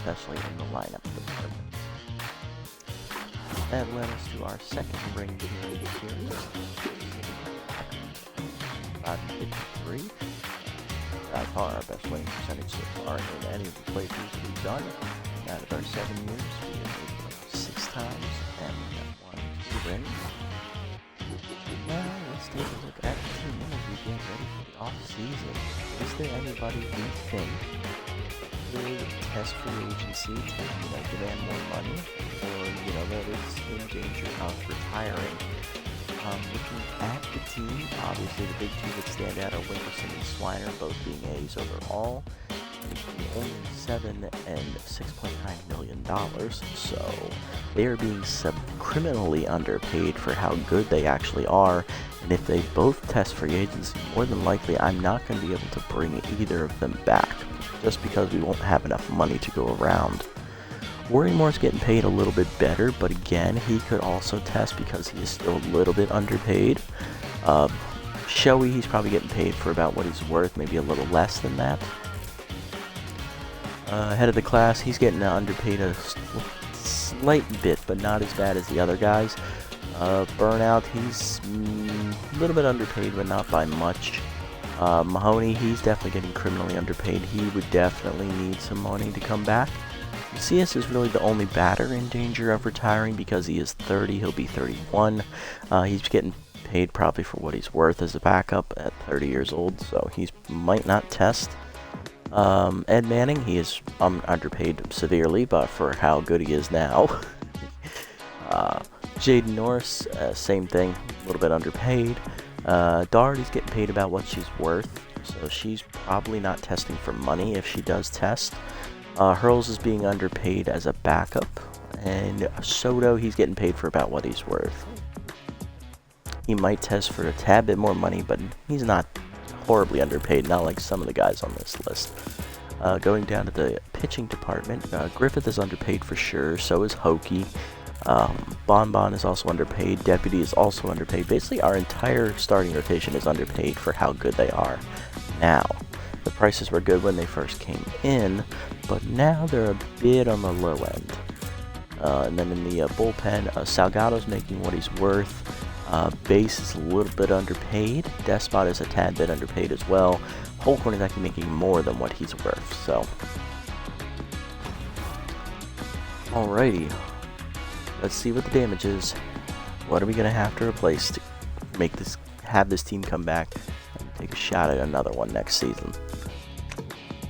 especially in the lineup department. That led us to our second ring video series. 553. By far our best winning percentage so far in any of the playthroughs we've done. Out of our 7 years, we have made 6 times, and we have won 2 rings. Now, let's take a look at the team as we get ready for the off-season. Is there anybody we think could test free agency to, demand more money, or, that is in danger of retiring? Looking at the team, obviously the big two that stand out are Winkelson and Swiner, both being A's overall. Only $7 and $6.9 million, so they are being criminally underpaid for how good they actually are. And if they both test free agency, more than likely I'm not going to be able to bring either of them back, just because we won't have enough money to go around. Worrymore's getting paid a little bit better, but again, he could also test because he is still a little bit underpaid. Shoei, he's probably getting paid for about what he's worth, maybe a little less than that. Head of the class, he's getting underpaid a slight bit, but not as bad as the other guys. Burnout, he's a little bit underpaid, but not by much. Mahoney, he's definitely getting criminally underpaid. He would definitely need some money to come back. CS is really the only batter in danger of retiring because he is 30, he'll be 31. He's getting paid probably for what he's worth as a backup at 30 years old, so he might not test. Ed Manning, he is underpaid severely, but for how good he is now. Jaden Norris, same thing, a little bit underpaid. Doherty's getting paid about what she's worth, so she's probably not testing for money if she does test. Hurls is being underpaid as a backup, and Soto, he's getting paid for about what he's worth. He might test for a tad bit more money, but he's not horribly underpaid, not like some of the guys on this list. Going down to the pitching department, Griffith is underpaid for sure, so is Hokie. Bon is also underpaid, Deputy is also underpaid. Basically, our entire starting rotation is underpaid for how good they are now. The prices were good when they first came in, but now they're a bit on the low end. And then in the bullpen, Salgado's making what he's worth. Base is a little bit underpaid. Despot is a tad bit underpaid as well. Holcorn is actually making more than what he's worth, so. Alrighty. Let's see what the damage is. What are we going to have to replace to have this team come back and take a shot at another one next season?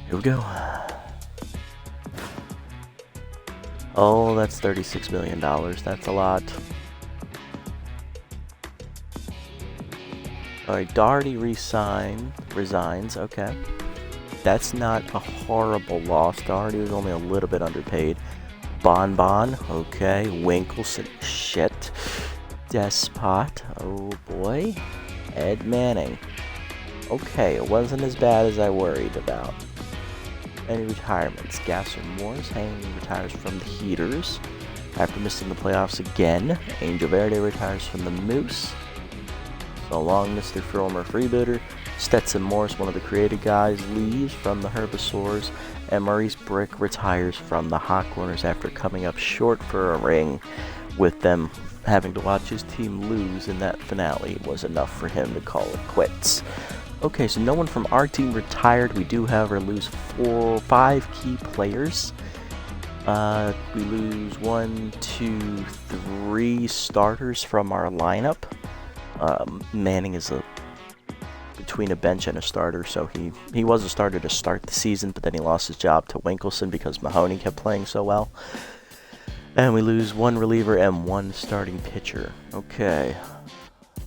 Here we go. Oh, that's $36 million. That's a lot. Alright, Doherty resigns. Okay. That's not a horrible loss. Doherty was only a little bit underpaid. Bon, okay. Winkelson, shit. Despot, oh boy. Ed Manning. Okay, it wasn't as bad as I worried about. Any retirements? Gasser Morris, Haney retires from the Heaters after missing the playoffs again. Angel Verde retires from the Moose. So long, Mr. Former Freebooter. Stetson Morris, one of the creative guys, leaves from the Herbivores. And Maurice Brick retires from the Hot Corners after coming up short for a ring, with them having to watch his team lose in that finale was enough for him to call it quits. Okay, so no one from our team retired. We do, however, lose 5 key players. We lose 1, 2, 3 starters from our lineup. Manning is between a bench and a starter, so he was a starter to start the season, but then he lost his job to Winkelson because Mahoney kept playing so well. And we lose 1 reliever and 1 starting pitcher. Okay.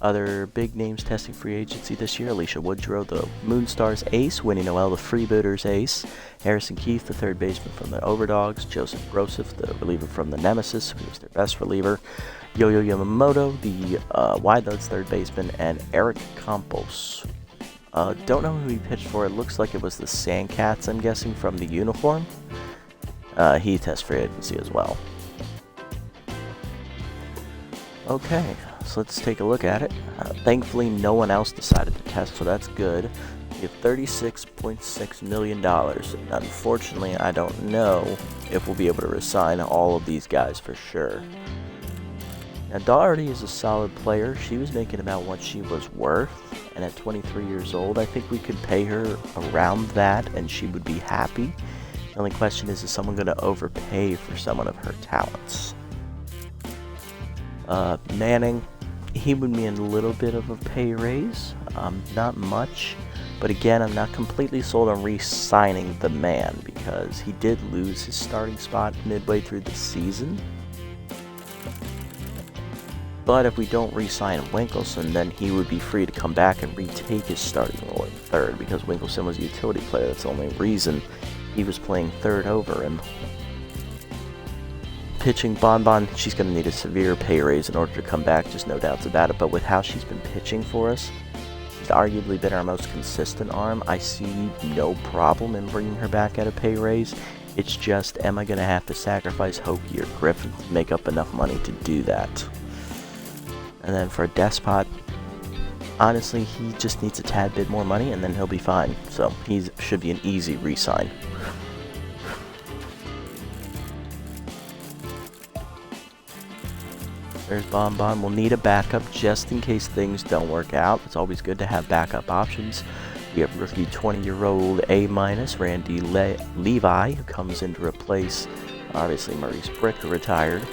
Other big names testing free agency this year: Alicia Woodrow, the Moonstars ace; Winnie Noel, the Freebooters ace; Harrison Keith, the third baseman from the Overdogs; Joseph Grosef, the reliever from the Nemesis, who was their best reliever; Yo-Yo Yamamoto, the Wideouts third baseman; and Eric Campos. Don't know who he pitched for. It looks like it was the Sandcats, I'm guessing, from the uniform. He tests free agency as well. Okay, so let's take a look at it. Thankfully, no one else decided to test, so that's good. We have $36.6 million. Unfortunately, I don't know if we'll be able to resign all of these guys for sure. Now, Doherty is a solid player. She was making about what she was worth, and at 23 years old, I think we could pay her around that, and she would be happy. The only question is someone going to overpay for someone of her talents? Manning, he would mean a little bit of a pay raise, not much. But again, I'm not completely sold on re-signing the man because he did lose his starting spot midway through the season. But if we don't re-sign Winkelson, then he would be free to come back and retake his starting role at third because Winkelson was a utility player. That's the only reason he was playing third over him. Pitching Bonbon, she's going to need a severe pay raise in order to come back, just no doubts about it. But with how she's been pitching for us, she's arguably been our most consistent arm. I see no problem in bringing her back at a pay raise. It's just, am I going to have to sacrifice Hokie or Griffin to make up enough money to do that? And then for Despot, honestly, he just needs a tad bit more money and then he'll be fine. So he should be an easy re-sign. There's Bonbon. We'll need a backup just in case things don't work out. It's always good to have backup options. We have rookie 20-year-old A- Randy Levi, who comes in to replace, obviously, Maurice Brick, who retired.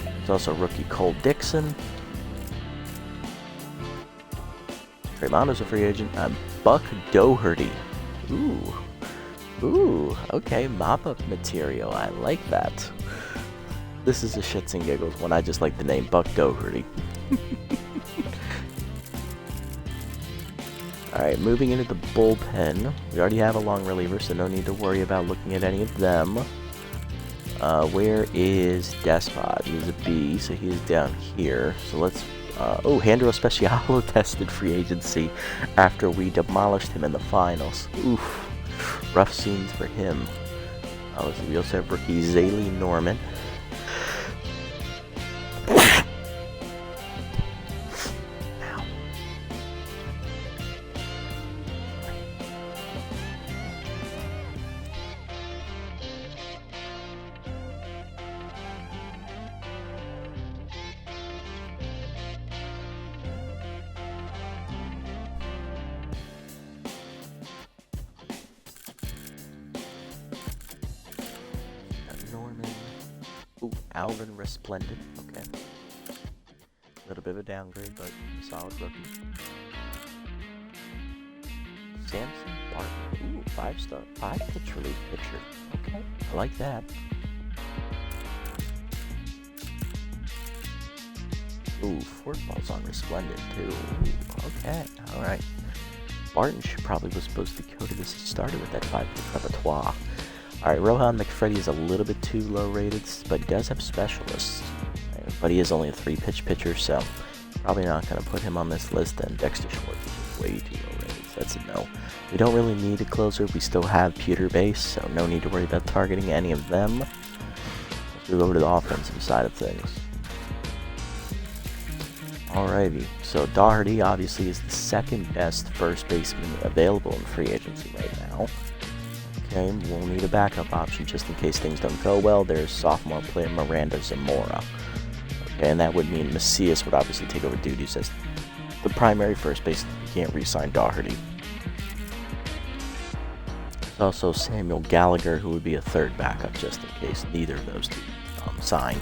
There's also rookie Cole Dixon. Traymondo's a free agent. Buck Doherty. Ooh, okay, mop-up material. I like that. This is a shits and giggles one. I just like the name Buck Doherty. Alright, moving into the bullpen. We already have a long reliever, so no need to worry about looking at any of them. Where is Despot? He's a B, so he is down here. So let's... Handro Specialo tested free agency after we demolished him in the finals. Oof. Rough scenes for him. We also have rookie Zaylee Norman. Ooh, Alvin Resplendent. Okay. A little bit of a downgrade, but a solid rookie. Samson Barton. Ooh, 5-star. 5-pitch relief pitcher. Okay, I like that. Ooh, forkball's on Resplendent too. Ooh, okay, alright. Barton probably was supposed to go to this starter with that 5-pitch repertoire. Alright, Rohan McFreddy is a little bit too low rated, but he does have specialists. But he is only a 3-pitch pitcher, so probably not going to put him on this list. And Dexter Schwartz is way too low rated, so that's a no. We don't really need a closer. We still have Pewter Base, so no need to worry about targeting any of them. Let's move over to the offensive side of things. Alrighty, so Doherty obviously is the second best first baseman available in free agency right now. Okay, we'll need a backup option just in case things don't go well. There's sophomore player Miranda Zamora. Okay, and that would mean Macias would obviously take over duties as the primary first baseman. You can't re-sign Doherty. There's also Samuel Gallagher, who would be a third backup just in case neither of those two sign.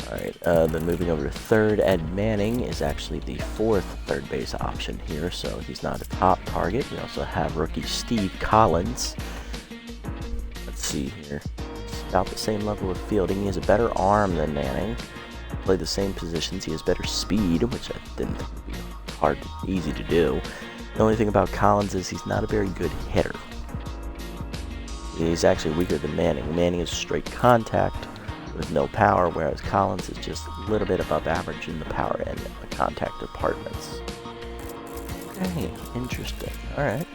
Alright, then moving over to third, Ed Manning is actually the fourth third base option here, so he's not a top target. We also have rookie Steve Collins. Let's see here. It's about the same level of fielding. He has a better arm than Manning. Play the same positions. He has better speed, which I didn't think would be easy to do. The only thing about Collins is he's not a very good hitter. He's actually weaker than Manning. Manning is straight contact with no power, whereas Collins is just a little bit above average in the power and the contact departments. Okay, interesting. Alright.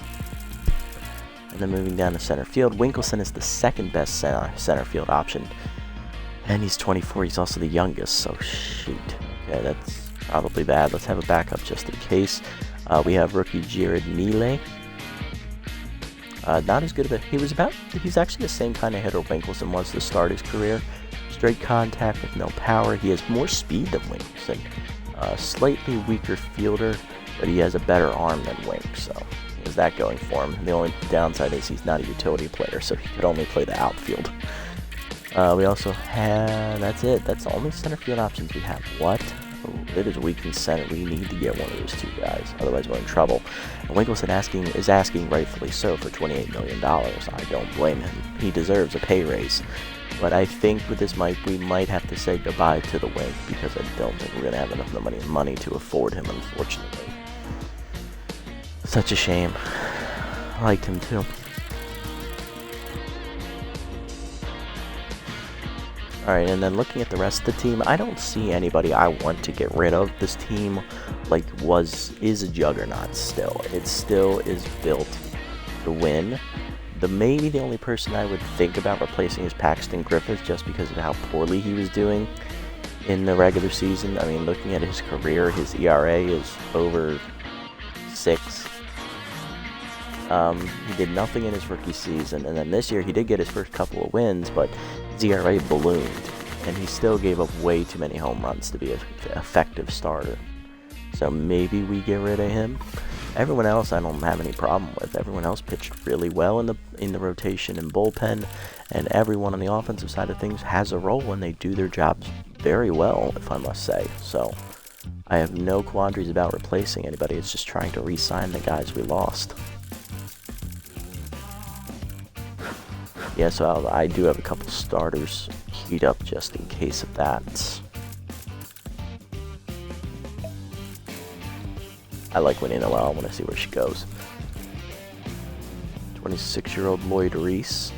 And then moving down to center field, Winkelson is the second best center field option. And he's 24, he's also the youngest, so shoot. Okay, that's Probably bad. Let's have a backup just in case. We have rookie Jared Neely. Not as good of a... He's actually the same kind of hitter Winkleson was to start his career. Straight contact with no power. He has more speed than Winkleson. Slightly weaker fielder, but he has a better arm than Wink, so he has that going for him. The only downside is he's not a utility player, so he could only play the outfield. We also have... That's it. That's the only center field options we have. What? Oh, it is weak in center. We need to get one of those two guys, otherwise we're in trouble. And Winkleson is asking, rightfully so, for $28 million. I don't blame him. He deserves a pay raise. But I think with this we might have to say goodbye to the Wink, because I don't think we're going to have enough money to afford him, unfortunately. Such a shame. I liked him too. Alright, and then looking at the rest of the team, I don't see anybody I want to get rid of. This team is a juggernaut still. It still is built to win. Maybe the only person I would think about replacing is Paxton Griffith, just because of how poorly he was doing in the regular season. I mean, looking at his career, his ERA is over 6. He did nothing in his rookie season, and then this year he did get his first couple of wins, but his ERA ballooned, and he still gave up way too many home runs to be an effective starter. So maybe we get rid of him. Everyone else I don't have any problem with. Everyone else pitched really well in the rotation and bullpen, and everyone on the offensive side of things has a role, and they do their jobs very well, if I must say. So I have no quandaries about replacing anybody. It's just trying to re-sign the guys we lost. Yeah, so I do have a couple starters keyed up just in case of that. I like Winnie Noel. I want to see where she goes. 26-year-old Lloyd Reese.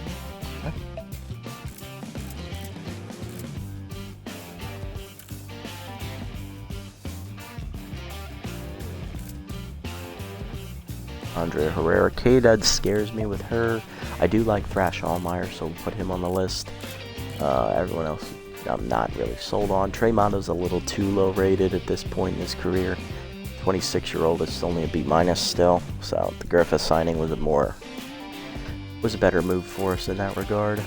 Okay. Andrea Herrera. K-Dud scares me with her. I do like Thrash Allmeyer, so we'll put him on the list. Everyone else I'm not really sold on. Trey Mondo's a little too low rated at this point in his career. 26-year-old is only a B- still, so the Griffith signing was a better move for us in that regard.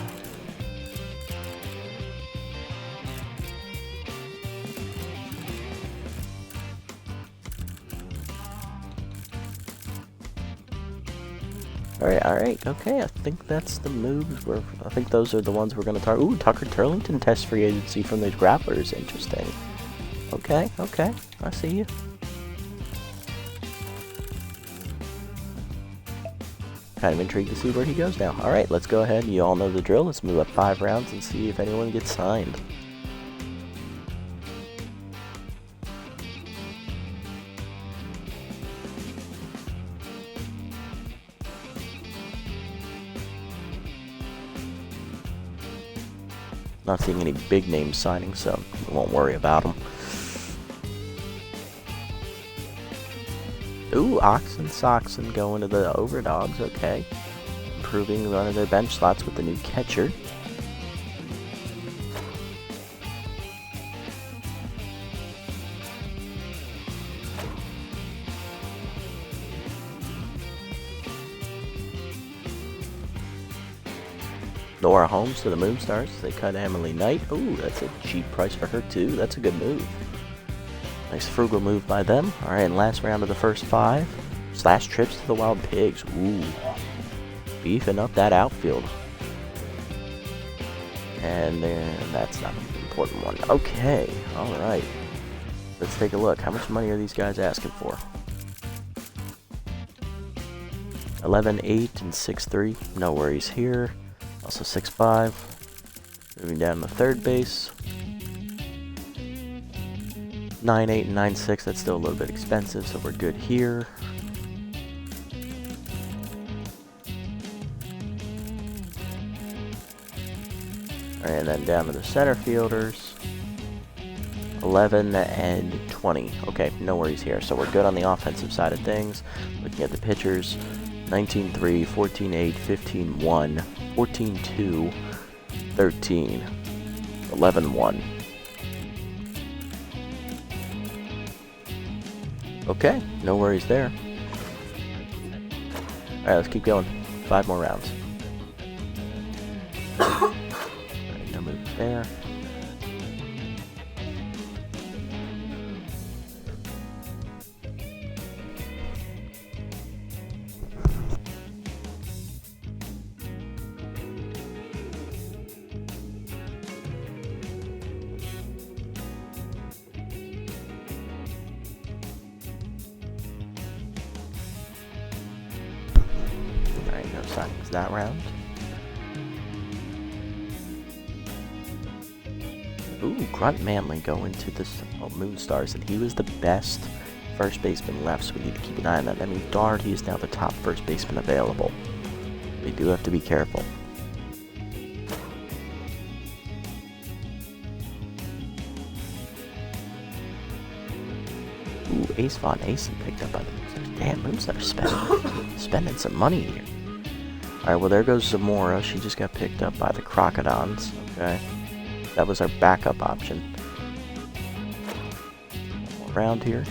Alright, okay, I think that's the moves. I think those are the ones we're going to target. Ooh, Tucker Turlington test free agency from those grapplers. Interesting. Okay, I see you. Kind of intrigued to see where he goes now. Alright, let's go ahead. You all know the drill. Let's move up 5 rounds and see if anyone gets signed. Not seeing any big name signings, so we won't worry about them. Ooh, Oxen Soxen going to the Overdogs, okay. Improving one of their bench slots with the new catcher. Nora Holmes to the Moonstars. They cut Emily Knight. Ooh, that's a cheap price for her too. That's a good move. Nice frugal move by them. Alright, and last round of the first 5. Slash trips to the Wild Pigs. Ooh. Beefing up that outfield. And then that's not an important one. Okay, alright. Let's take a look. How much money are these guys asking for? 11-8 and 6-3. No worries here. Also 6'5". Moving down to third base. 9-8 and 9-6. That's still a little bit expensive, so we're good here. And then down to the center fielders. 11 and 20. Okay, no worries here. So we're good on the offensive side of things. Looking at the pitchers. 19-3, 14-8, 15-1, 14-2, 13, 11-1. Okay, no worries there. Alright, let's keep going. 5 more rounds. Alright, no move there. Alright, no signings that round. Ooh, Grunt Manley going to the Moonstars, and he was the best first baseman left, so we need to keep an eye on that. That means Doherty is now the top first baseman available. We do have to be careful. Ooh, Ace Von Asen picked up by the Moonstars. Damn, Moonstars spending some money here. Alright, well there goes Zamora. She just got picked up by the Crocodons. Okay. That was our backup option. One more round here.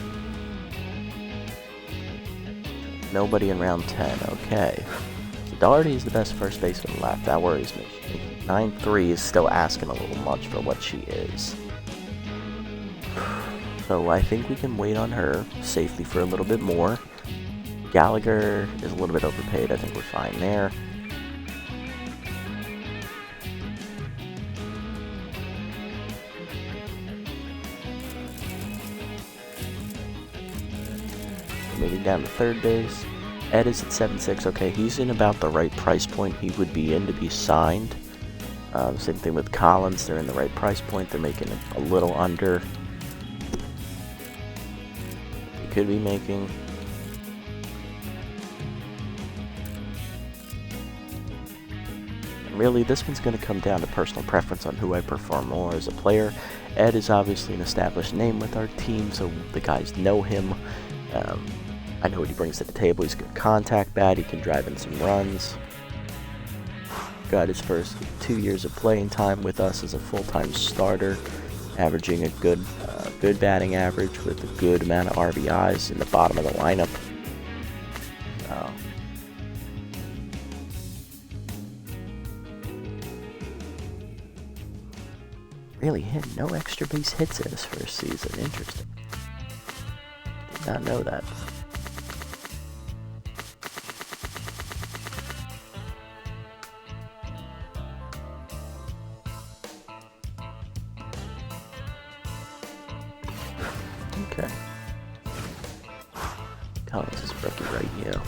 Nobody in round 10. Okay. So Doherty is the best first baseman left. That worries me. 9-3 is still asking a little much for what she is. So I think we can wait on her safely for a little bit more. Gallagher is a little bit overpaid. I think we're fine there. Moving down to third base. Ed is at 7.6. Okay, he's in about the right price point he would be in to be signed. Same thing with Collins. They're in the right price point. They're making a little under. He could be making. And really, this one's going to come down to personal preference on who I prefer more as a player. Ed is obviously an established name with our team, so the guys know him. I know what he brings to the table. He's a good contact bat. He can drive in some runs. Got his first 2 years of playing time with us as a full-time starter, averaging a good batting average with a good amount of RBIs in the bottom of the lineup. Really hit no extra base hits in his first season. Interesting. Did not know that. Okay. Collins is rookie right here.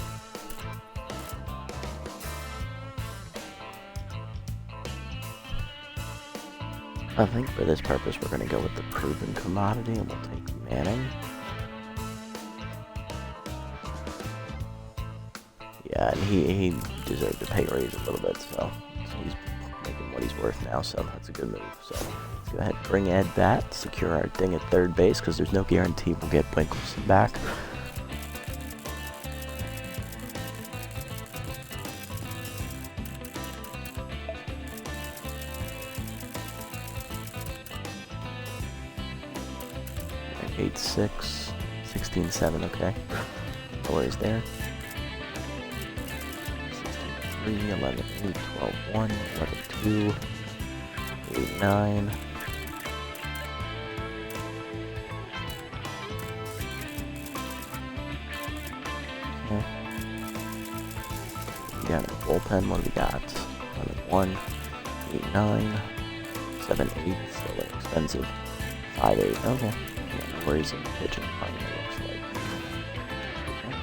I think for this purpose we're going to go with the proven commodity and we'll take Manning. Yeah, and he deserved a pay raise a little bit, so he's making what he's worth now, so that's a good move. So let's go ahead and bring Ed back, secure our thing at third base, because there's no guarantee we'll get Winkelson back. Like 8-6, 16-7, okay. No worries there. 3, 11, 8, 12, 1, 11, 2, 8, 9. Okay. Down in the bullpen, what do we got? 11, 1, 8, 9, 7, 8, still expensive. 5, 8, okay. Yeah, no worries in the pitching department, it looks like. Okay.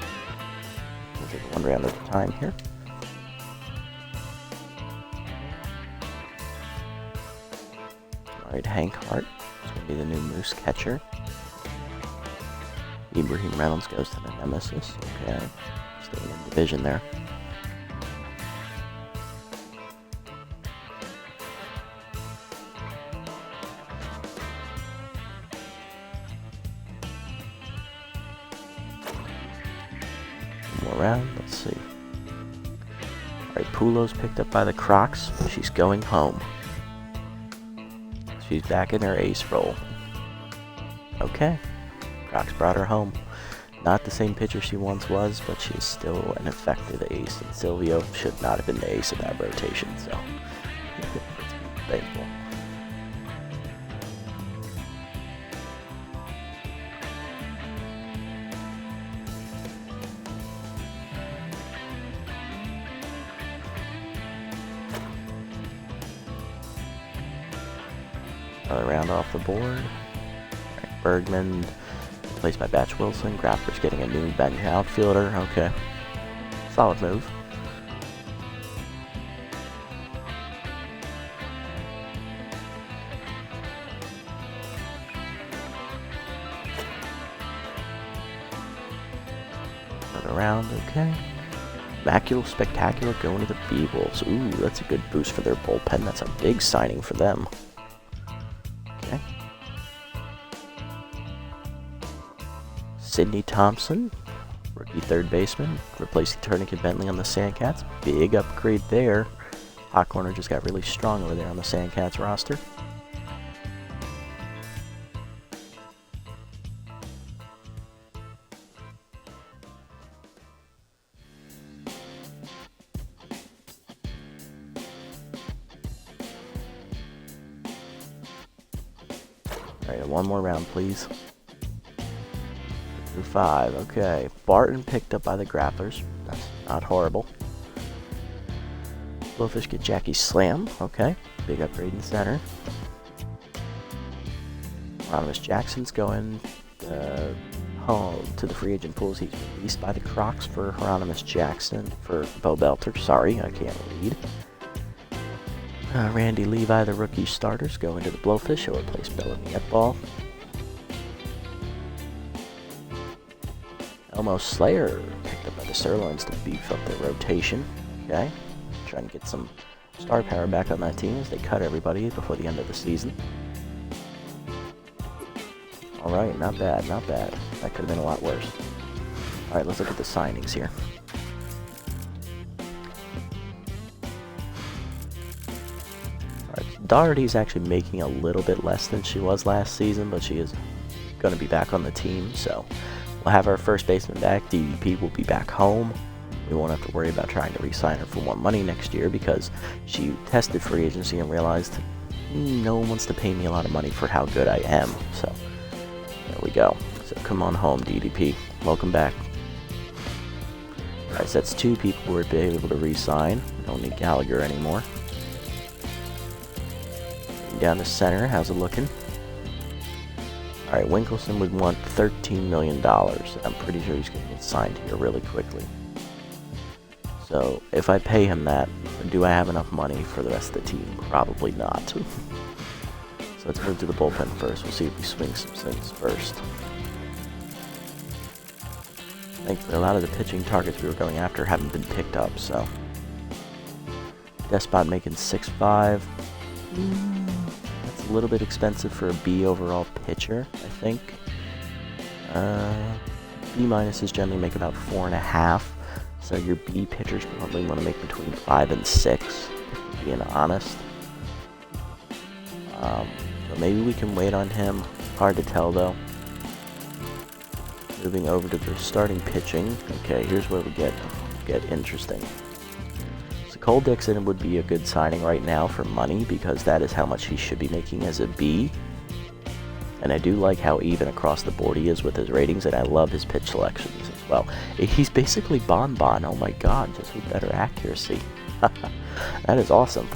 We'll take one round at a time here. Alright, Hank Hart is going to be the new Moose catcher. Ibrahim Reynolds goes to the Nemesis. Okay, staying in division there. One more round, let's see. Alright, Pulo's picked up by the Crocs. She's going home. She's back in her ace role. Okay. Crocs brought her home. Not the same pitcher she once was, but she's still an effective ace. And Silvio should not have been the ace of that rotation, so it's painful. Another round off the board. Right, Bergman replaced by Batch Wilson. Grapper's getting a new bench outfielder. Okay. Solid move. Another round, okay. Macula Spectacular going to the B-Wolves. Ooh, that's a good boost for their bullpen. That's a big signing for them. Sidney Thompson, rookie third baseman, replacing Tourniquet Bentley on the Sandcats. Big upgrade there. Hot Corner just got really strong over there on the Sandcats roster. Alright, one more round, please. Through 5, okay. Barton picked up by the Grapplers. That's not horrible. Blowfish get Jackie Slam, okay. Big upgrade in center. Hieronymus Jackson's going home to the free agent pools. He's released by the Crocs for Hieronymus Jackson, for Bo Belter. Sorry, I can't read. Randy Levi, the rookie starters, go into the Blowfish. He'll replace Bellamy Etball. Elmo Slayer picked up by the Sirloins to beef up their rotation. Okay, trying to get some star power back on that team as they cut everybody before the end of the season. Alright, not bad, not bad. That could have been a lot worse. Alright, let's look at the signings here. Alright, Doherty's actually making a little bit less than she was last season, but she is going to be back on the team, so we'll have our first baseman back. DDP will be back home. We won't have to worry about trying to re-sign her for more money next year because she tested free agency and realized no one wants to pay me a lot of money for how good I am. So there we go. So come on home, DDP. Welcome back. Alright, so that's 2 people we're able to re-sign. We don't need Gallagher anymore. Down to center, how's it looking? Alright, Winkelson would want $13 million. I'm pretty sure he's going to get signed here really quickly. So, if I pay him that, do I have enough money for the rest of the team? Probably not. So let's move to the bullpen first. We'll see if we swing some things first. Thankfully, a lot of the pitching targets we were going after haven't been picked up, so. Despot making 6.5. That's a little bit expensive for a B overall pitcher, I think. B minuses generally make about 4.5. So your B pitchers probably want to make between 5 and 6, if being honest. So maybe we can wait on him. Hard to tell though. Moving over to the starting pitching. Okay, here's where we get interesting. So Cole Dixon would be a good signing right now for money because that is how much he should be making as a B. And I do like how even across the board he is with his ratings, and I love his pitch selections as well. He's basically Bon Bon. Oh my god, just with better accuracy. That is awesome.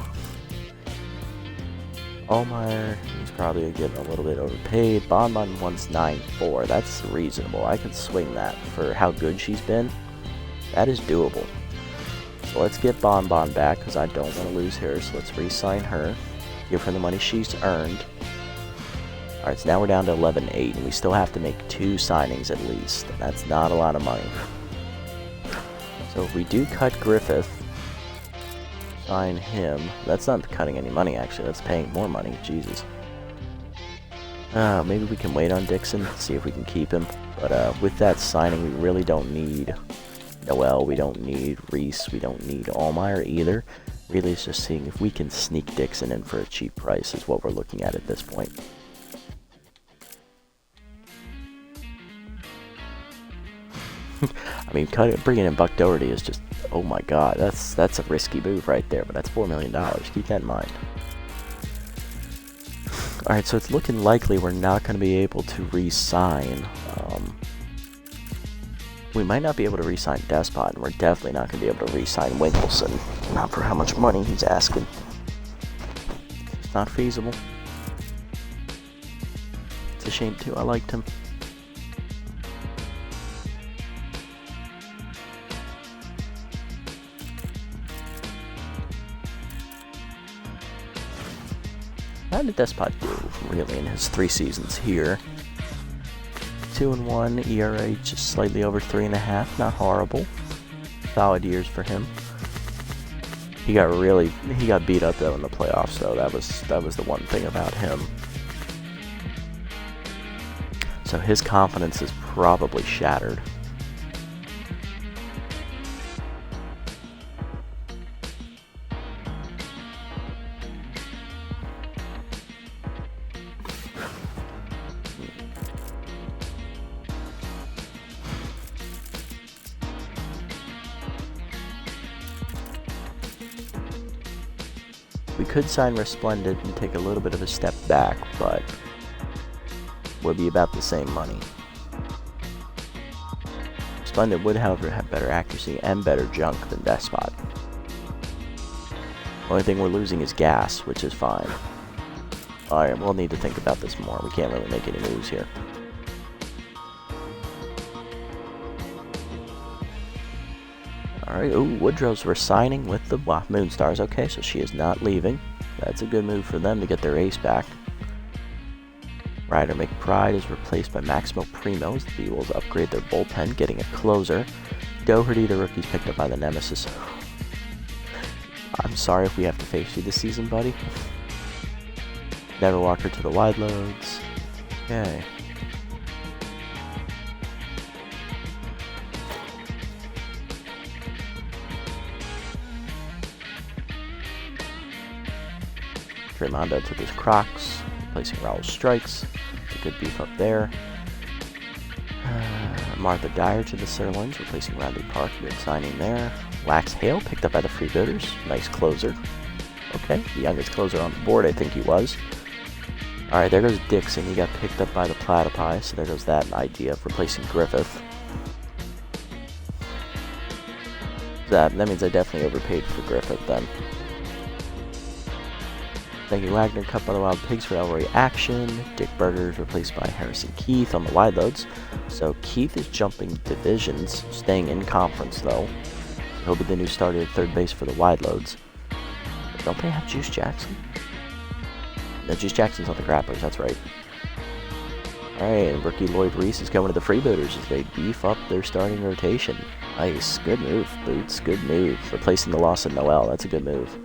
Allmeyer, he's probably getting a little bit overpaid. Bon Bon wants 9.4. That's reasonable. I can swing that for how good she's been. That is doable. So let's get Bon Bon back because I don't want to lose her. So let's re-sign her. Give her the money she's earned. Alright, so now we're down to 11.8, and we still have to make 2 signings at least. And that's not a lot of money. So if we do cut Griffith, sign him. That's not cutting any money, actually. That's paying more money. Jesus. Maybe we can wait on Dixon, see if we can keep him. But with that signing, we really don't need Noel. We don't need Reese. We don't need Allmeyer either. Really, it's just seeing if we can sneak Dixon in for a cheap price is what we're looking at this point. I mean, bringing in Buck Doherty is just, oh my god, that's a risky move right there, but that's $4 million. Keep that in mind. Alright, so it's looking likely we're not going to be able to re-sign. We might not be able to re-sign Despot, and we're definitely not going to be able to re-sign Winkelson. Not for how much money he's asking. It's not feasible. It's a shame too, I liked him. How did Despot do, really, in his 3 seasons here? 2-1, ERA just slightly over 3.5, not horrible. Solid years for him. He got beat up though in the playoffs though. That was the one thing about him. So his confidence is probably shattered. We could sign Resplendent and take a little bit of a step back, but would be about the same money. Resplendent would, however, have better accuracy and better junk than Despot. Only thing we're losing is gas, which is fine. Alright, we'll need to think about this more. We can't really make any moves here. Alright, ooh, Woodrow's resigning with the Moonstars. Okay, so she is not leaving. That's a good move for them to get their ace back. Ryder McBride is replaced by Maximo Primo as the B-Wolves upgrade their bullpen, getting a closer. Doherty, the rookie's picked up by the Nemesis. I'm sorry if we have to face you this season, buddy. Never Walker to the wide loads. Okay. Raimondo to his Crocs, replacing Raul Strikes. It's a good beef up there. Martha Dyer to the Sirloins, replacing Radley Park. Good signing there. Wax Hale picked up by the Freebooters. Nice closer. Okay, the youngest closer on the board, I think he was. Alright, there goes Dixon. He got picked up by the Platypi, so there goes that idea of replacing Griffith. That means I definitely overpaid for Griffith then. Thank you, Wagner, cut by the Wild Pigs for Elroy action. Dick Berger is replaced by Harrison Keith on the wide loads. So Keith is jumping divisions, staying in conference though. He'll be the new starter at third base for the wide loads. But don't they have Juice Jackson? No, Juice Jackson's on the Grapplers, that's right. Alright, and rookie Lloyd Reese is going to the Freebooters as they beef up their starting rotation. Nice, good move, Boots, good move. Replacing the loss of Noel, that's a good move.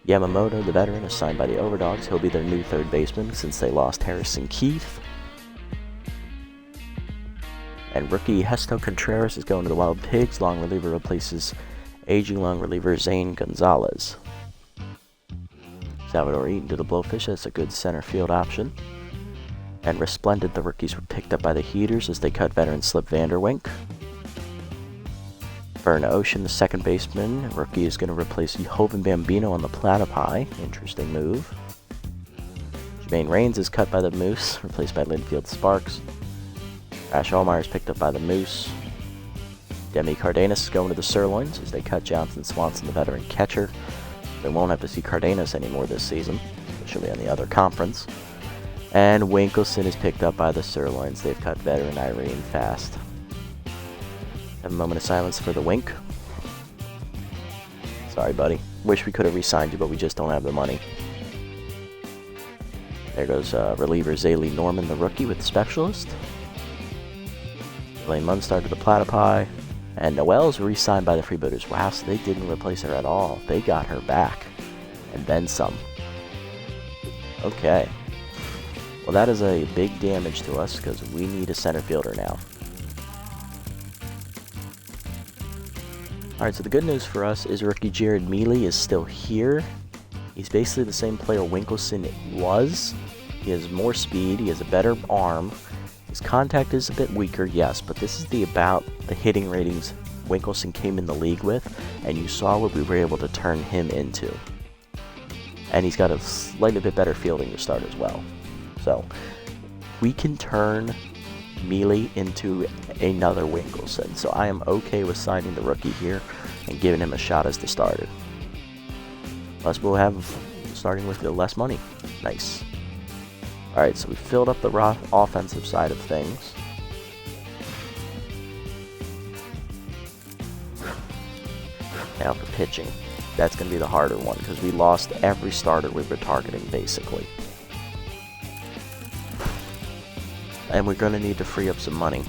Yamamoto, the veteran, is signed by the Overdogs. He'll be their new third baseman since they lost Harrison Keith. And rookie Hesto Contreras is going to the Wild Pigs. Long reliever replaces aging long reliever Zane Gonzalez. Salvador Eaton to the Blowfish. That's a good center field option. And Resplendent, the rookies were picked up by the Heaters as they cut veteran Slip Vanderwink. Vern Ocean, the second baseman. Rookie is going to replace Jovan Bambino on the Platypi. Interesting move. Jermaine Raines is cut by the Moose, replaced by Linfield Sparks. Ash Allmeyer is picked up by the Moose. Demi Cardenas is going to the Sirloins as they cut Johnson Swanson, the veteran catcher. They won't have to see Cardenas anymore this season. She'll be on the other conference. And Winkelson is picked up by the Sirloins. They've cut veteran Irene Fast. Have a moment of silence for the Wink. Sorry, buddy. Wish we could have re-signed you, but we just don't have the money. There goes reliever Zaylee Norman, the rookie, with the Specialist. Elaine Munstar to the Platypi. And Noel's re-signed by the Freebooters. Wow, so they didn't replace her at all. They got her back. And then some. Okay. Well, that is a big damage to us because we need a center fielder now. Alright, so the good news for us is rookie Jared Mealy is still here. He's basically the same player Winkelson was. He has more speed, he has a better arm, His contact is a bit weaker, yes, but this is about the hitting ratings Winkelson came in the league with, and you saw what we were able to turn him into. And he's got a slightly bit better fielding to start as well. So, we can turn Mealy into another Winkelson. So I am okay with signing the rookie here and giving him a shot as the starter. Plus we'll have starting with less money. Nice. Alright, so we filled up the offensive side of things. Now for pitching. That's going to be the harder one because we lost every starter we were targeting basically. And we're going to need to free up some money.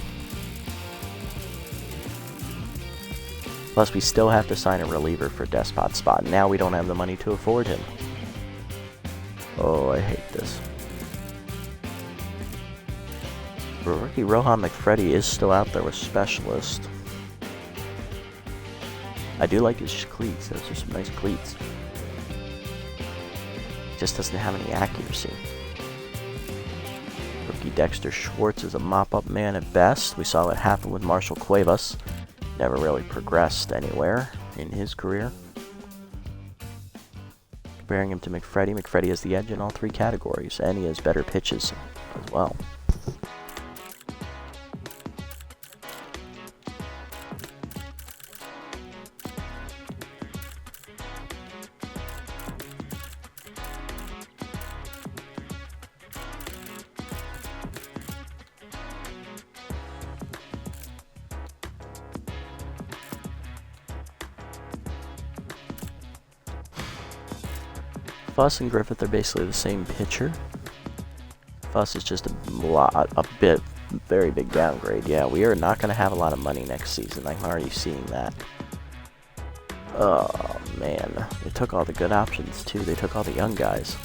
Plus we still have to sign a reliever for Despot's spot. Now we don't have the money to afford him. Oh, I hate this. Rookie Rohan McFreddy is still out there with Specialist. I do like his cleats. Those are some nice cleats. Just doesn't have any accuracy. Rookie Dexter Schwartz is a mop-up man at best. We saw what happened with Marshall Cuevas. Never really progressed anywhere in his career. Comparing him to McFreddy, McFreddy has the edge in all three categories, and he has better pitches as well. Fuss and Griffith are basically the same pitcher. Fuss is just very big downgrade. Yeah, we are not going to have a lot of money next season. I'm already seeing that. Oh, man. They took all the good options, too. They took all the young guys.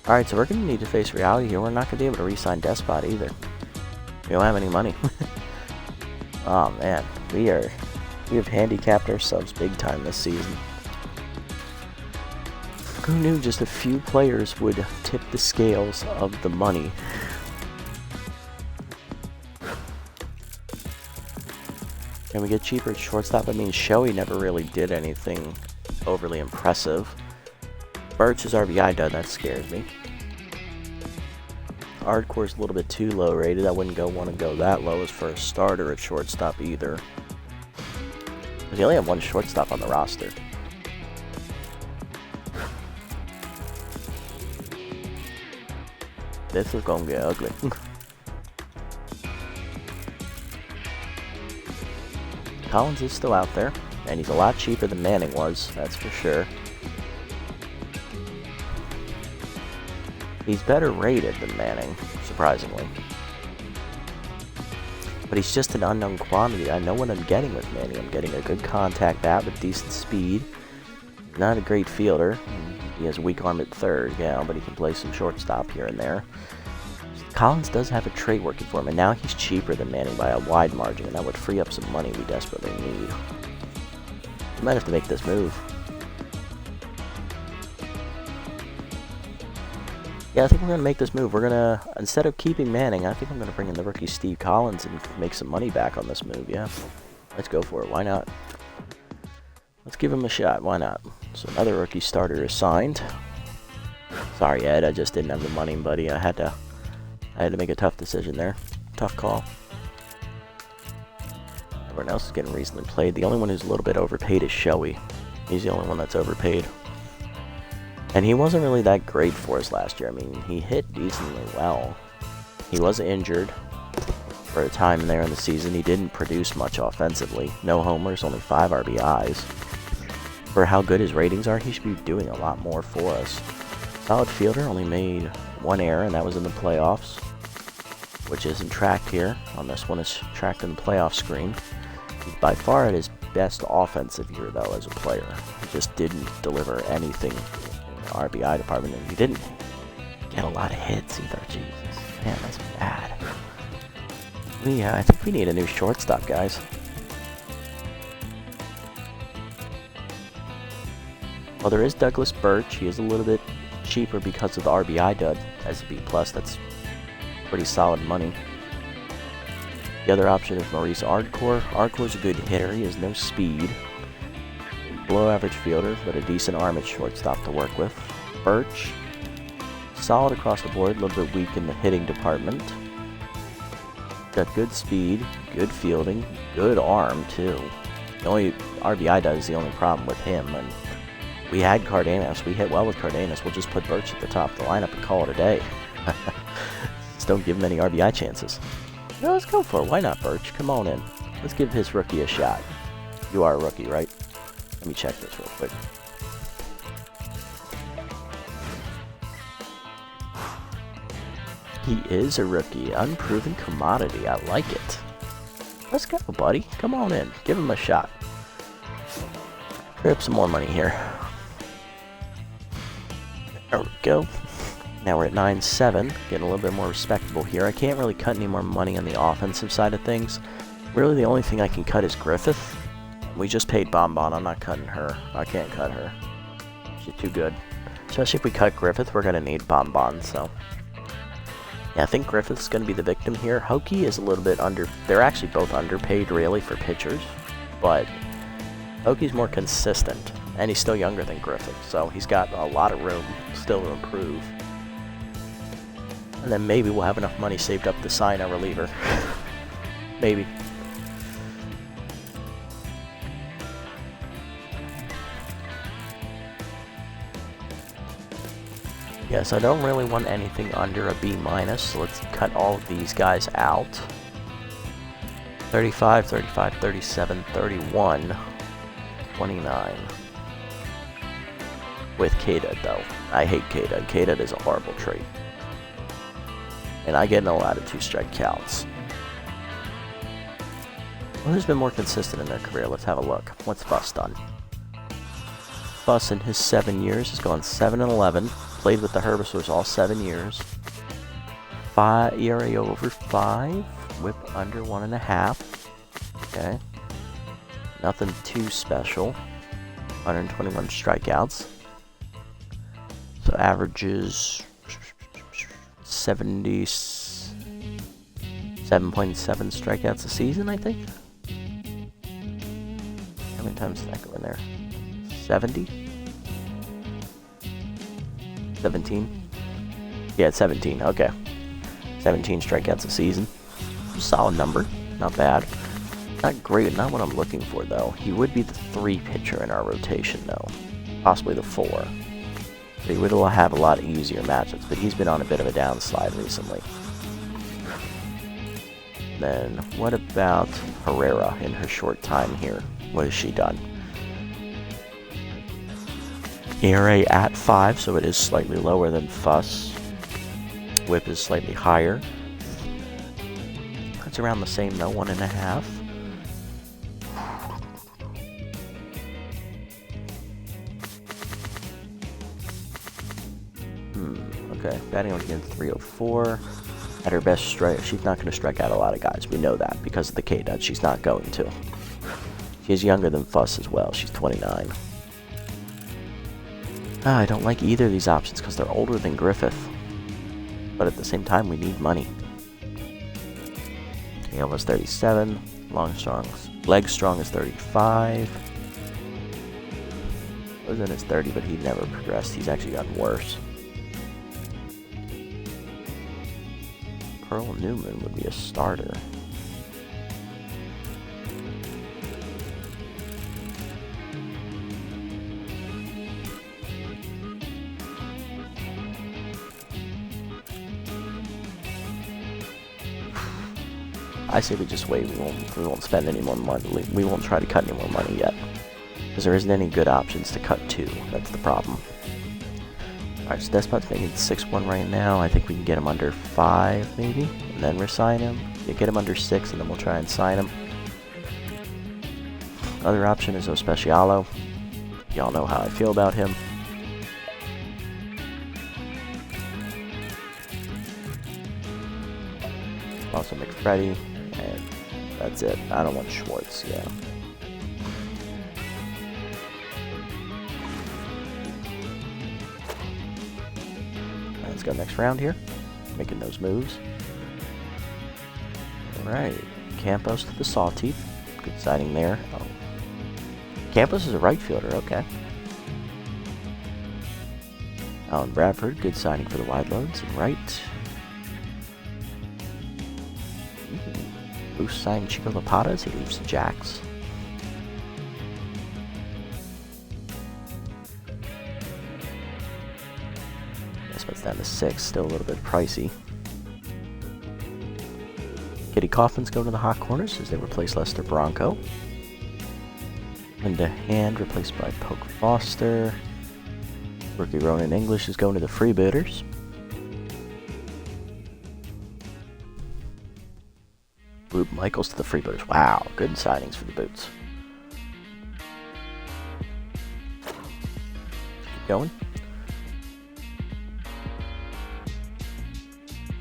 Alright, so we're going to need to face reality here. We're not going to be able to re-sign Despot either. We don't have any money. Oh man, we have handicapped ourselves big time this season. Who knew just a few players would tip the scales of the money? Can we get cheaper at shortstop? I mean, Shoei never really did anything overly impressive. Birch's RBI done, that scares me. Hardcore's a little bit too low rated. I wouldn't want to go that low as for a starter at shortstop either. Because you only have one shortstop on the roster. This is going to get ugly. Collins is still out there, and he's a lot cheaper than Manning was, that's for sure. He's better rated than Manning, surprisingly. But he's just an unknown quantity. I know what I'm getting with Manning. I'm getting a good contact bat with decent speed. Not a great fielder. He has a weak arm at third, yeah, but he can play some shortstop here and there. Collins does have a trait working for him, and now he's cheaper than Manning by a wide margin, and that would free up some money we desperately need. We might have to make this move. Yeah, I think we're going to make this move. We're going to, instead of keeping Manning, I think I'm going to bring in the rookie Steve Collins and make some money back on this move, yeah. Let's go for it. Why not? Let's give him a shot. Why not? So another rookie starter is signed. Sorry, Ed. I just didn't have the money, buddy. I had to make a tough decision there. Tough call. Everyone else is getting reasonably played. The only one who's a little bit overpaid is Shoei. He's the only one that's overpaid. And he wasn't really that great for us last year. I mean, he hit decently well. He was injured for a time there in the season. He didn't produce much offensively. No homers, only 5 RBIs. For how good his ratings are, he should be doing a lot more for us. Solid fielder, only made 1 error, and that was in the playoffs, which isn't tracked here. On this one, it's tracked in the playoff screen. He's by far at his best offensive year, though, as a player. He just didn't deliver anything RBI department, and he didn't get a lot of hits either. Jesus, man, that's bad. I think we need a new shortstop, guys. Well, there is Douglas Birch. He is a little bit cheaper because of the RBI dud as a B+. That's pretty solid money. The other option is Maurice Ardcore. Ardcore's a good hitter. He has no speed. Below average fielder, but a decent arm at shortstop to work with. Birch, solid across the board, a little bit weak in the hitting department. Got good speed, good fielding, good arm too. The only RBI does is the only problem with him, and we had Cardenas. We hit well with Cardenas. We'll just put Birch at the top of the lineup and call it a day. Just don't give him any RBI chances. No, let's go for it. Why not, Birch? Come on in. Let's give his rookie a shot. You are a rookie, right? Let me check this real quick. He is a rookie. Unproven commodity. I like it. Let's go, buddy. Come on in. Give him a shot. Grab some more money here. There we go. Now we're at 9-7. Getting a little bit more respectable here. I can't really cut any more money on the offensive side of things. Really, the only thing I can cut is Griffith. We just paid Bonbon. I'm not cutting her. I can't cut her. She's too good. Especially if we cut Griffith, we're going to need Bonbon, so... Yeah, I think Griffith's going to be the victim here. Hokie is a little bit under... They're actually both underpaid, really, for pitchers. But Hokie's more consistent. And he's still younger than Griffith, so he's got a lot of room still to improve. And then maybe we'll have enough money saved up to sign a reliever. Maybe. Yes, I don't really want anything under a B-, so let's cut all of these guys out. 35, 35, 37, 31, 29. With K-Dud, though. I hate K-Dud. K-Dud is a horrible trait. And I get no allowed 2-strike counts. Well, who's been more consistent in their career? Let's have a look. What's Fuss done? Fuss in his 7 years has gone 7-11. Played with the Herbivores all 7 years. ERA over 5. Whip under 1.5. Okay. Nothing too special. 121 strikeouts. So averages 77.7 strikeouts a season, I think. How many times did that go in there? 70? 17? Yeah, it's 17. Okay. 17 strikeouts a season. Solid number. Not bad. Not great. Not what I'm looking for, though. He would be the 3 pitcher in our rotation, though. Possibly the 4. But he would have a lot easier matchups, but he's been on a bit of a downslide recently. Then, what about Herrera in her short time here? What has she done? ERA at 5, so it is slightly lower than Fuss. Whip is slightly higher. It's around the same though, 1.5. Okay, batting against 304. At her best strike, she's not going to strike out a lot of guys. We know that because of the K-Dud. She's not going to. She's younger than Fuss as well. She's 29. I don't like either of these options because they're older than Griffith. But at the same time, we need money. Hale was 37. Legstrong is 35. Was in his 30, but he never progressed. He's actually gotten worse. Pearl Newman would be a starter. I say we just wait. We won't spend any more money. We won't try to cut any more money yet, because there isn't any good options to cut to. That's the problem. Alright, so Despot's making 6-1 right now. I think we can get him under 5, maybe, and then resign him. Yeah, get him under 6, and then we'll try and sign him. Other option is Ospecialo. Y'all know how I feel about him. Also McFreddy, and that's it. I don't want Schwartz, yeah. Let's go next round here. Making those moves. Alright. Campos to the Sawteeth. Good signing there. Oh. Campos is a right fielder, okay. Alan Bradford, good signing for the wide loads and right. Boost signing Chico Lapata as he leaves the Jacks. Guess what's down to 6, still a little bit pricey. Kitty Coffins go to the hot corners as they replace Lester Bronco. Linda Hand replaced by Poke Foster. Rookie Ronan English is going to the Freebooters. Rube Michaels to the Freebooters. Wow, good signings for the Boots. Keep going.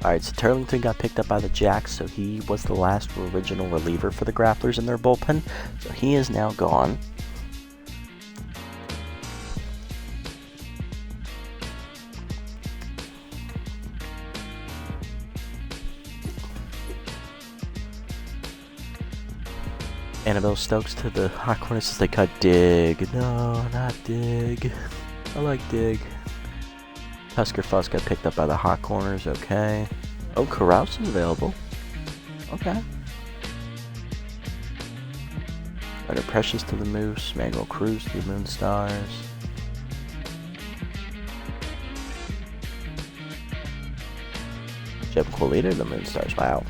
Alright, so Turlington got picked up by the Jacks, so he was the last original reliever for the Grapplers in their bullpen. So he is now gone. Annabelle Stokes to the hot corners as they cut Dig. No, not Dig. I like Dig. Tusker Fuss got picked up by the hot corners, okay. Oh, Carouse is available. Okay. Ryder Precious to the Moose. Manuel Cruz to the Moonstars. Jeb Colita to the Moonstars, wow.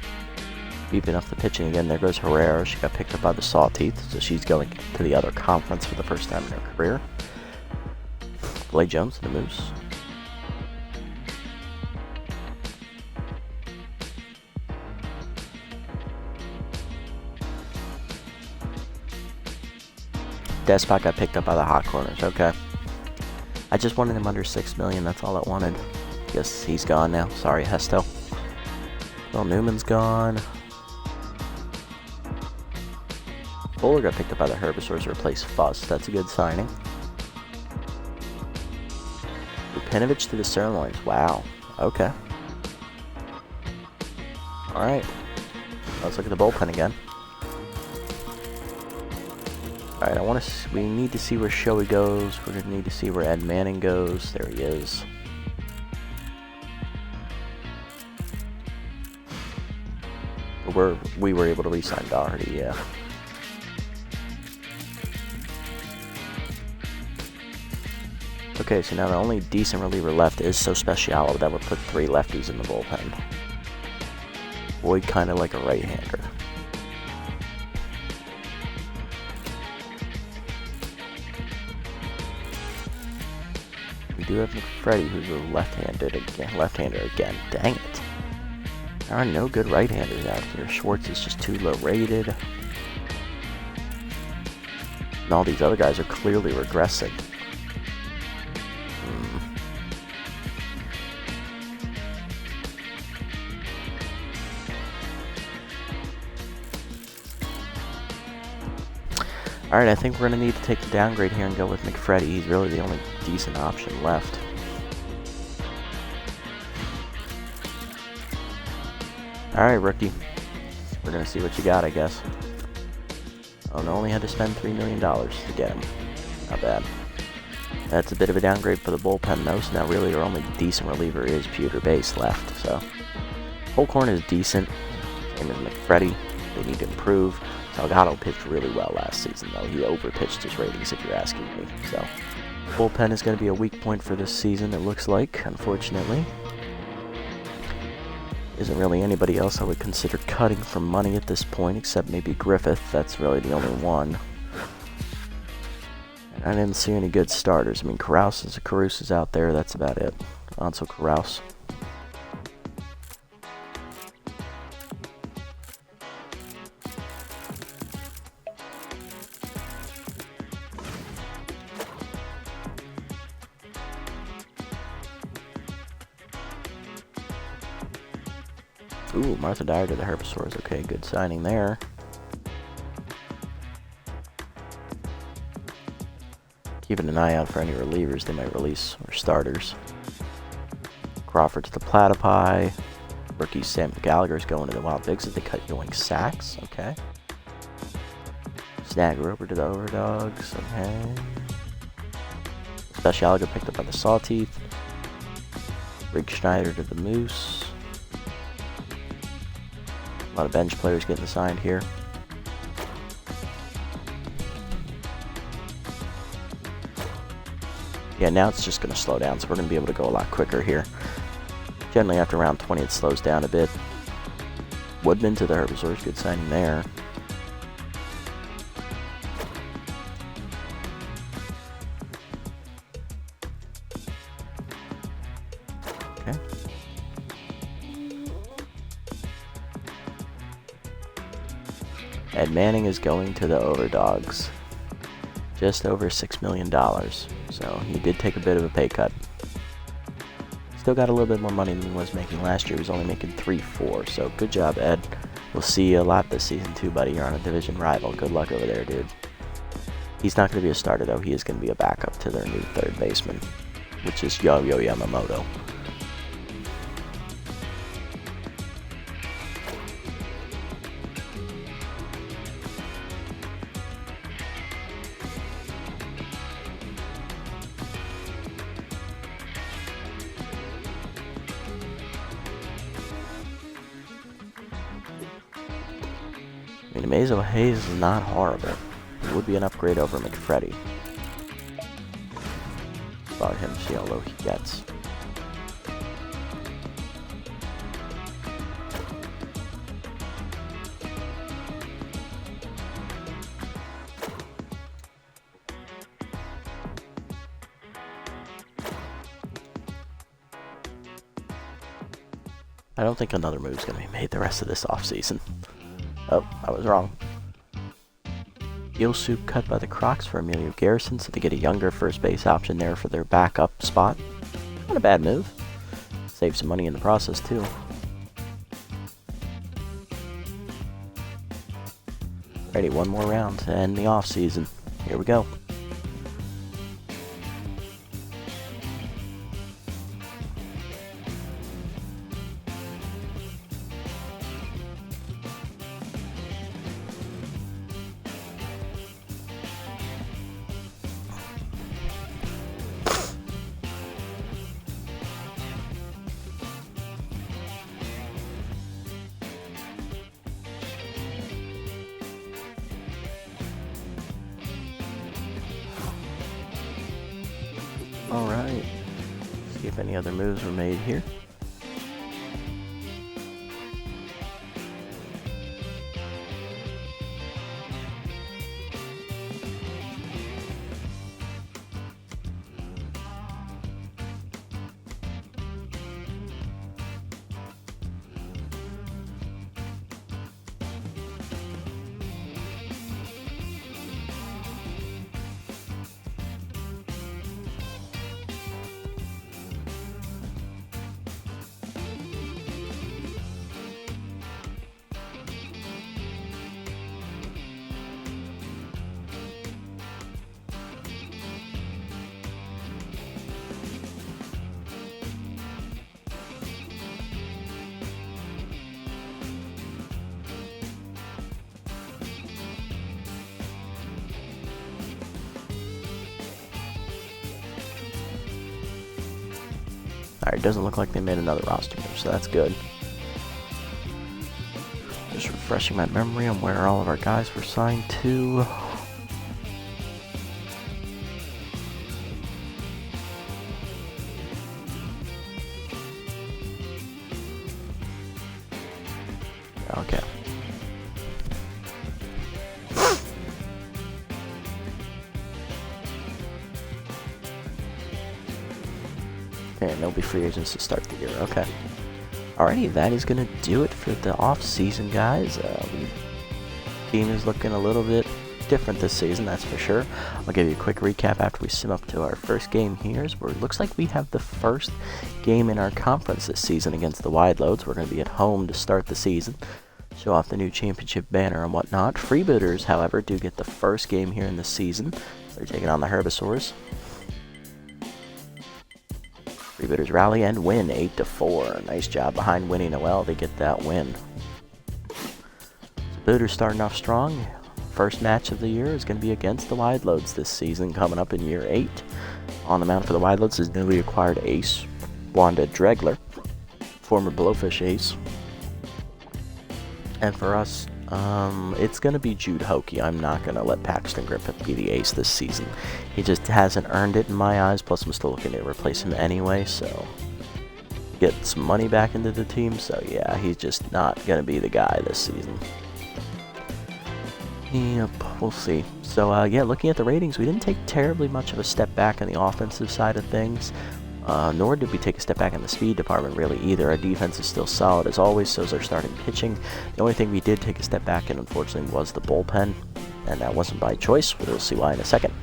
Beeping up the pitching again. There goes Herrera. She got picked up by the Sawteeth, so she's going to the other conference for the first time in her career. Blake Jones to the Moose. Despot got picked up by the hot corners. Okay. I just wanted him under $6 million. That's all I wanted. Guess he's gone now. Sorry, Hesto. Well, Newman's gone. Fuller got picked up by the Herbivores to replace Fuss. That's a good signing. Lupinovich to the Sirloins. Wow. Okay. Alright. Let's look at the bullpen again. Alright, we need to see where Shoei goes. We're going to need to see where Ed Manning goes. There he is. We were able to re-sign Doherty, yeah. Okay, so now the only decent reliever left is So Speciale. That would put 3 lefties in the bullpen. Boyd kind of like a right-hander. We do have McFreddy, who's a left-hander again. Dang it. There are no good right-handers out here. Schwartz is just too low rated. And all these other guys are clearly regressing. Alright, I think we're going to need to take the downgrade here and go with McFreddy. He's really the only decent option left. Alright, rookie. We're going to see what you got, I guess. Oh, and only had to spend $3 million to get him. Not bad. That's a bit of a downgrade for the bullpen, though, so now really our only decent reliever is Pewter Base left. So, Holcorn is decent. Same as McFreddy. They need to improve. Salgado pitched really well last season, though. He overpitched his ratings, if you're asking me. So, bullpen is going to be a weak point for this season, it looks like, unfortunately. Isn't really anybody else I would consider cutting for money at this point, except maybe Griffith. That's really the only one. And I didn't see any good starters. I mean, Carouse is out there. That's about it. Ansel Carouse. Ooh, Martha Dyer to the Herbivores. Okay, good signing there. Keeping an eye out for any relievers they might release, or starters. Crawford to the Platypi. Rookie Sam Gallagher's going to the Wild Pigs as they cut Yoink sacks. Okay. Snagger over to the Overdogs. Okay. Specialga picked up by the Sawteeth. Rick Schneider to the Moose. A lot of bench players getting signed here. Yeah, now it's just going to slow down, so we're going to be able to go a lot quicker here. Generally, after round 20, it slows down a bit. Woodman to the Herbivores, good signing there. Okay. Ed Manning is going to the Overdogs. Just over $6 million. So he did take a bit of a pay cut. Still got a little bit more money than he was making last year. He was only making 3-4. So good job, Ed. We'll see you a lot this season too, buddy. You're on a division rival. Good luck over there, dude. He's not going to be a starter, though. He is going to be a backup to their new third baseman, which is Yo-Yo Yamamoto. I mean, Amazo Hayes is not horrible. It would be an upgrade over McFreddy. About him, see how low he gets. I don't think another move's going to be made the rest of this offseason. Oh, I was wrong. Eel Soup cut by the Crocs for Emilio Garrison, so they get a younger first base option there for their backup spot. Not a bad move. Save some money in the process, too. Ready, one more round to end the offseason. Here we go. Alright, see if any other moves were made here. Alright, doesn't look like they made another roster move, so that's good. Just refreshing my memory on where all of our guys were signed to. Okay. Okay, and they'll be free agents to start the year. Okay. Alrighty, that is going to do it for the off-season, guys. Team is looking a little bit different this season, that's for sure. I'll give you a quick recap after we sim up to our first game here. Where it looks like we have the first game in our conference this season against the Wide Loads. We're going to be at home to start the season. Show off the new championship banner and whatnot. Freebooters, however, do get the first game here in the season. They're taking on the Herbivores. Freebooters rally and win 8-4. Nice job behind Winnie Noel to get that win. Booters starting off strong. First match of the year is going to be against the Wide Loads this season, coming up in year 8. On the mound for the Wide Loads is newly acquired ace, Wanda Dregler, former Blowfish ace. And for us, it's going to be Jude Hokey. I'm not going to let Paxton Griffith be the ace this season. He just hasn't earned it in my eyes, plus I'm still looking to replace him anyway, so get some money back into the team. So yeah, he's just not going to be the guy this season. Yep, we'll see. So yeah, looking at the ratings, we didn't take terribly much of a step back on the offensive side of things. Nor did we take a step back in the speed department really either. Our defense is still solid as always, so is our starting pitching. The only thing we did take a step back in, unfortunately, was the bullpen, and that wasn't by choice. We'll see why in a second.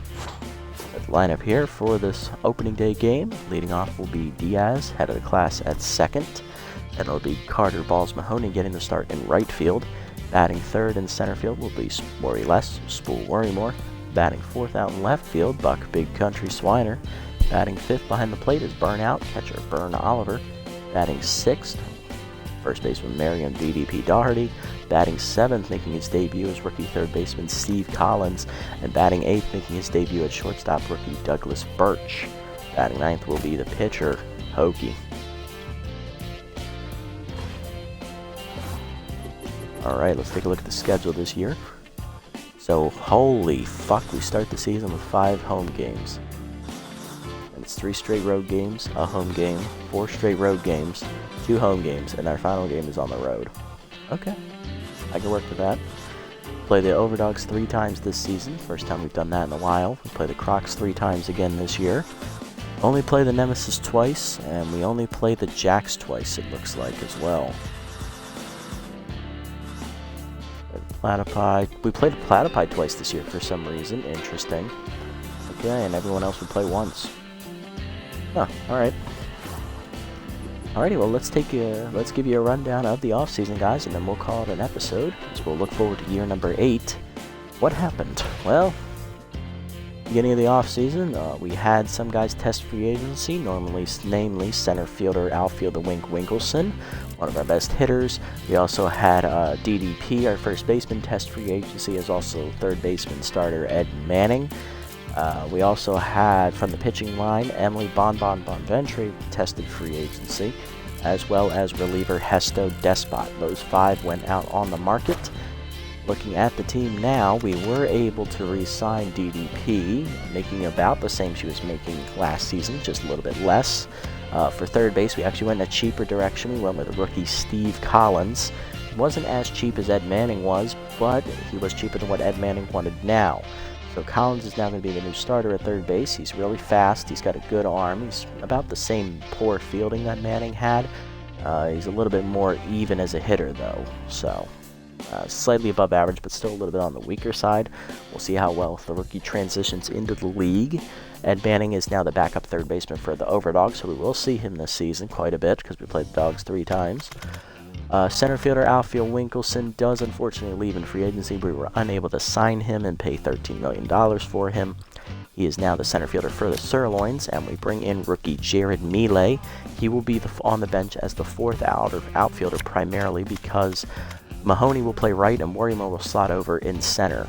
The lineup here for this opening day game. Leading off will be Diaz, head of the class at second. Then it'll be Carter Balls Mahoney getting the start in right field. Batting third in center field will be Worry Less, Spool Worrymore. Batting fourth out in left field, Buck Big Country Swiner. Batting fifth behind the plate is Burnout, catcher Burn Oliver. Batting sixth, first baseman Marion DDP Doherty. Batting seventh, making his debut as rookie third baseman Steve Collins. And batting eighth, making his debut at shortstop rookie Douglas Birch. Batting ninth will be the pitcher, Hokie. Alright, let's take a look at the schedule this year. So, holy fuck, we start the season with 5 home games. And it's 3 straight road games, a home game, 4 straight road games, 2 home games, and our final game is on the road. Okay, I can work with that. Play the Overdogs 3 times this season, first time we've done that in a while. We play the Crocs 3 times again this year. Only play the Nemesis twice, and we only play the Jacks twice, it looks like, as well. Platypi. We played the Platypi twice this year for some reason. Interesting. Okay, and everyone else would play once. Huh, alright. Alrighty, well let's give you a rundown of the offseason, guys, and then we'll call it an episode. So we'll look forward to year number 8. What happened? Well, beginning of the offseason, we had some guys test free agency, namely center fielder, outfielder Wink Winkleson, one of our best hitters. We also had DDP, our first baseman, test free agency, as also third baseman starter Ed Manning. We also had, from the pitching line, Emily Bonventre tested free agency, as well as reliever Hesto Despot. Those 5 went out on the market. Looking at the team now, we were able to re-sign DDP, making about the same she was making last season, just a little bit less. For third base, we actually went in a cheaper direction. We went with rookie Steve Collins. He wasn't as cheap as Ed Manning was, but he was cheaper than what Ed Manning wanted now. So Collins is now going to be the new starter at third base. He's really fast. He's got a good arm. He's about the same poor fielding that Manning had. He's a little bit more even as a hitter, though. So slightly above average, but still a little bit on the weaker side. We'll see how well the rookie transitions into the league. Ed Manning is now the backup third baseman for the Overdogs, so we will see him this season quite a bit because we played the Dogs 3 times. Center fielder outfield Winkleson does unfortunately leave in free agency. We were unable to sign him and pay $13 million for him. He is now the center fielder for the Sirloins, and we bring in rookie Jared Mealy. He will be on the bench as the 4th outfielder primarily because Mahoney will play right and Worrymore will slot over in center.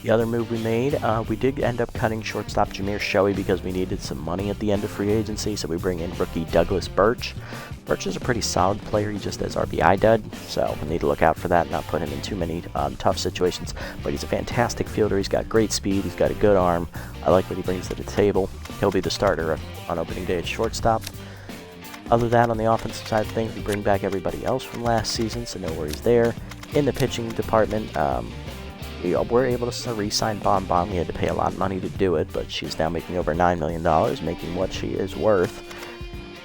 The other move we made, we did end up cutting shortstop Jameer Shoei because we needed some money at the end of free agency, so we bring in rookie Douglas Birch. Birch is a pretty solid player. He just has RBI dud, so we need to look out for that and not put him in too many tough situations. But he's a fantastic fielder. He's got great speed. He's got a good arm. I like what he brings to the table. He'll be the starter on opening day at shortstop. Other than that, on the offensive side of things, we bring back everybody else from last season, so no worries there. In the pitching department, we were able to re-sign Bon. We had to pay a lot of money to do it, but she's now making over $9 million, making what she is worth.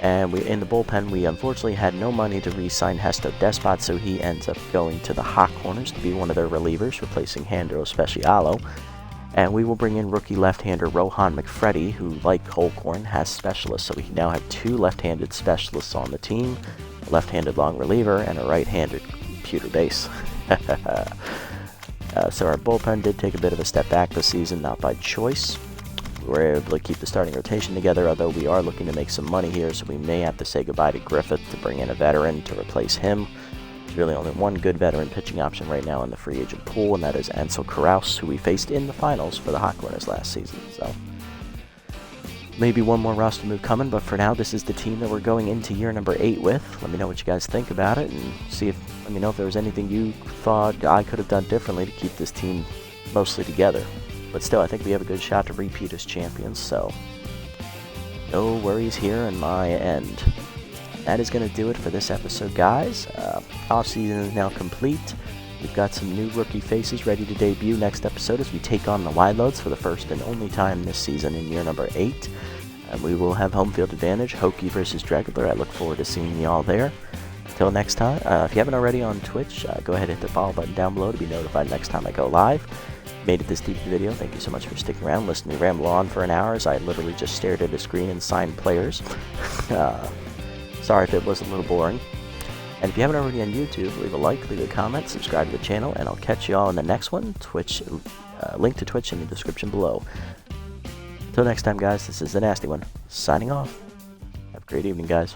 And in the bullpen, we unfortunately had no money to re-sign Hesto Despot, so he ends up going to the Hot Corners to be one of their relievers, replacing Handro Specialo. And we will bring in rookie left-hander Rohan McFreddy, who, like Holcorn, has specialists, so we now have 2 left-handed specialists on the team, a left-handed long reliever and a right-handed computer base. So our bullpen did take a bit of a step back this season, not by choice. we're able to keep the starting rotation together, although we are looking to make some money here, so we may have to say goodbye to Griffith to bring in a veteran to replace him. There's really only one good veteran pitching option right now in the free agent pool, and that is Ansel Karaus, who we faced in the finals for the Hawk Winners last season. So maybe one more roster move coming, but for now, this is the team that we're going into year number 8 with. Let me know what you guys think about it, and let me know if there was anything you thought I could have done differently to keep this team mostly together. But still, I think we have a good shot to repeat as champions, so no worries here on my end. That is going to do it for this episode, guys. Offseason is now complete. We've got some new rookie faces ready to debut next episode as we take on the Wideloads for the first and only time this season in year number 8. And we will have home field advantage, Hokie versus Dregler. I look forward to seeing you all there. Until next time, if you haven't already on Twitch, go ahead and hit the follow button down below to be notified next time I go live. Made it this deep in the video, thank you so much for sticking around, listening to me ramble on for an hour as I literally just stared at a screen and signed players. Sorry if it was a little boring. And if you haven't already on YouTube, leave a like, leave a comment, subscribe to the channel, and I'll catch you all in the next one. Twitch, link to Twitch in the description below. Until next time, guys, this is the Nasty One, signing off. Have a great evening, guys.